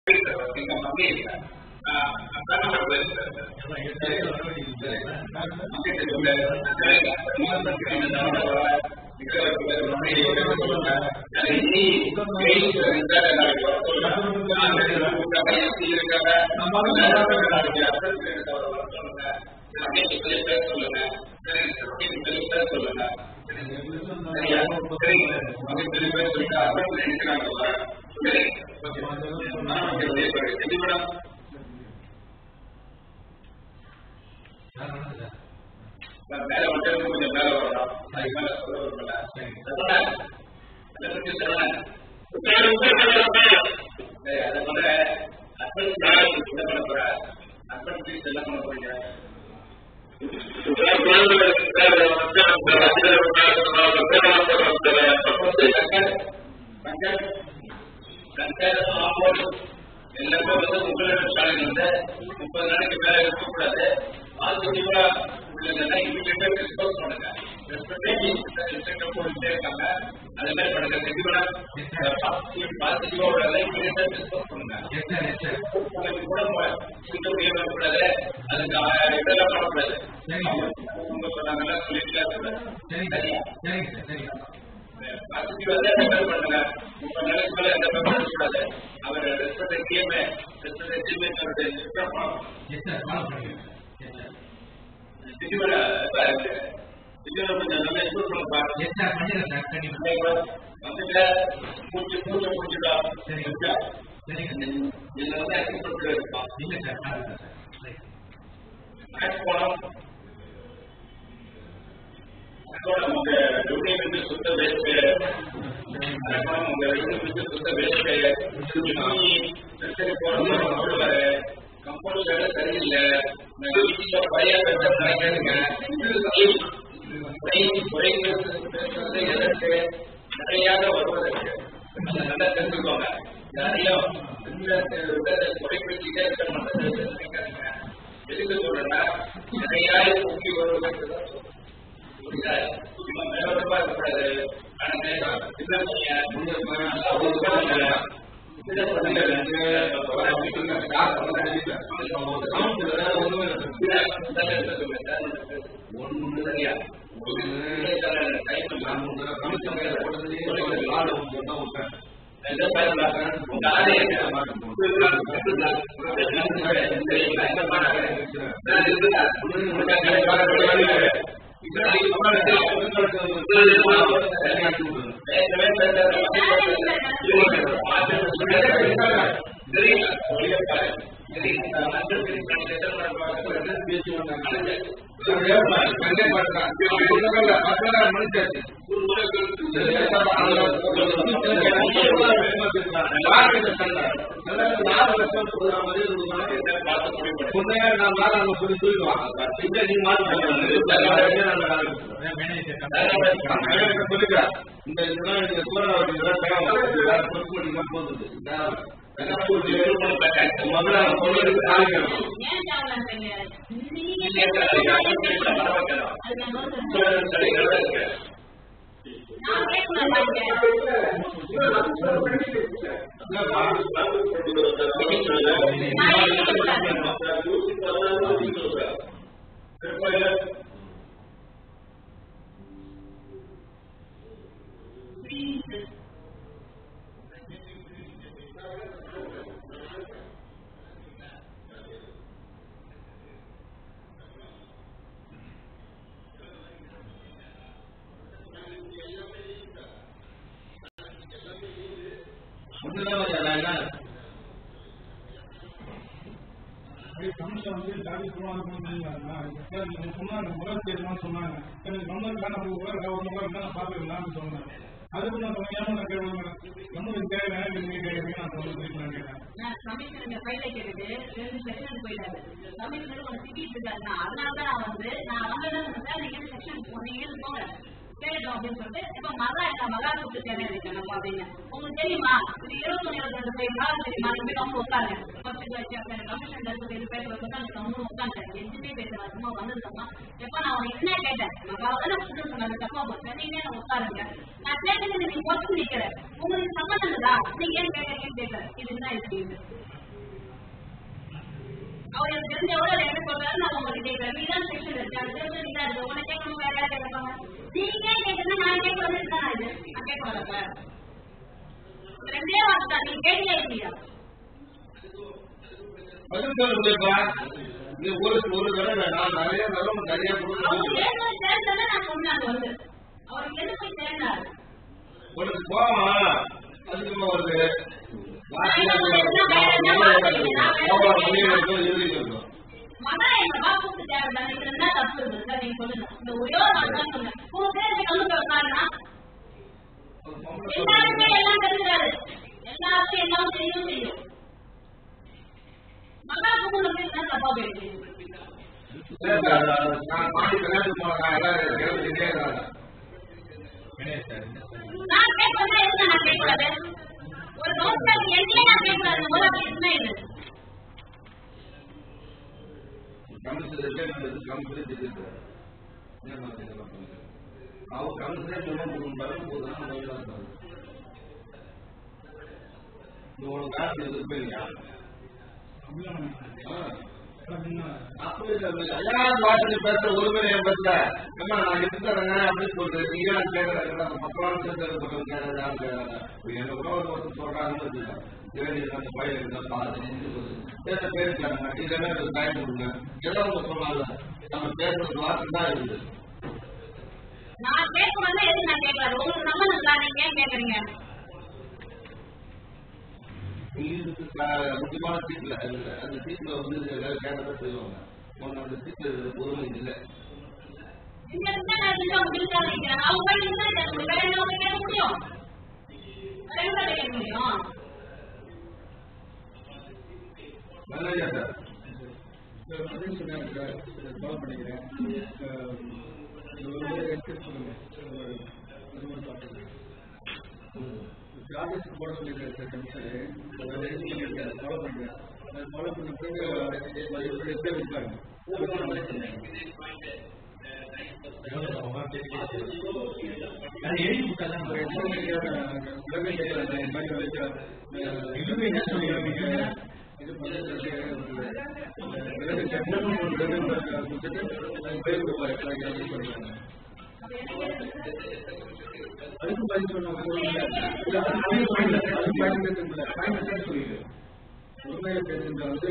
Gracias. உட்காந்துட்டேன். எதுவுமே பேசுறேன். சும்மா வந்ததுக்கப்புறமா எப்ப நான் உனக்கு என்ன கேட்டேன், மகாவதான புட்டு சொன்னாங்க, தப்பா போச்சு, நீங்க என்ன உட்காருங்க, நான் கேட்டது நீங்க பொறுத்து நிக்கிறேன், உங்களுக்கு சம்மந்தம் இல்லா, நீங்க ஏன் கேட்கறீங்கன்னு கேட்கறேன். இது என்ன இப்படி அவர் எனக்கு தெரிஞ்ச எவ்வளவு என்ன சொல்றாரு, நான் உங்களுக்கு கேட்கறேன். நீதான் செக்ஷன் இருக்கு, அது தெரிஞ்சு நீதான் இருக்கு, உனக்கு கேட்கணும், வேற யாரும் கேட்கப்பாங்க. நீங்க கேட்கறது நான் கேட்க வந்துருக்கேன். இது நான் கேட்க வரப்ப ரெண்டே வார்த்தை தான், நீங்க கேட்கல இல்லையா? ஒரு தடவை நான் நிறைய தடவை நிறைய சேர்ந்ததை நான் சொன்னேன். வந்து அவருக்கு எது போய் சேர்ந்தாரு, உனக்கு கோவம் அதிகமா வருது. மகன் எங்க பாப்புக்கு தேவைதான். இதுல என்ன தப்பு இருக்கு சார், நீங்க சொல்லுங்க. இந்த ஒரே ஒரு வார்த்தை தான் சொன்னேன். உங்க பேருக்கு கம்மி உட்காருனா எல்லாருமே எல்லாம் தெரிஞ்சாரு, எல்லாருக்கும் எல்லாம் தெரியும் தெரியும். மகா பொண்ணு என்ன தப்பா போயிடுச்சு. நான் கேட்கறதா என்ன நான் கேட்கறது, ஒரு கவுன்சிலர் என்னையே நான் கேட்கறது போல அப்படி என்ன இது பேசுற ஒருமே பஸ்ல அம்மா நான் எடுத்துறேங்க அப்படின்னு சொல்றேன். நீங்க கேட்கறேன் மக்களால் எங்க உறவு சொல்றாங்கன்னு அந்த பயிர் பாத்து பேருக்காங்க. இதெல்லாம் டைம் கொடுங்க, ஏதோ அவங்க சொன்னாங்க. நம்ம பேசுறது வார்த்தை தான் இருக்குது. நான் கேட்கறதா எது நான் கேட்கறது, உங்களுக்கு சம்மந்தம் இல்ல, நீங்க ஏன் கேட்கறீங்க? முக்கியமான சீட்ல அந்த சீட்ல வந்து கேட்டதான் செய்வாங்க. அந்த சீட்ல பொறுமை இல்லை. நல்லையா சார் பண்ணிக்கிறேன். ஜாபஸ் போட சொல்லியிருக்காரு கமிஷனர், ஃபாலோ பண்ணுறேன். ஃபாலோ பண்ண பிறகு இருக்காங்க. அதுக்கும் பதில் சொன்னாங்க. உண்மையில பேசுகின்ற வந்து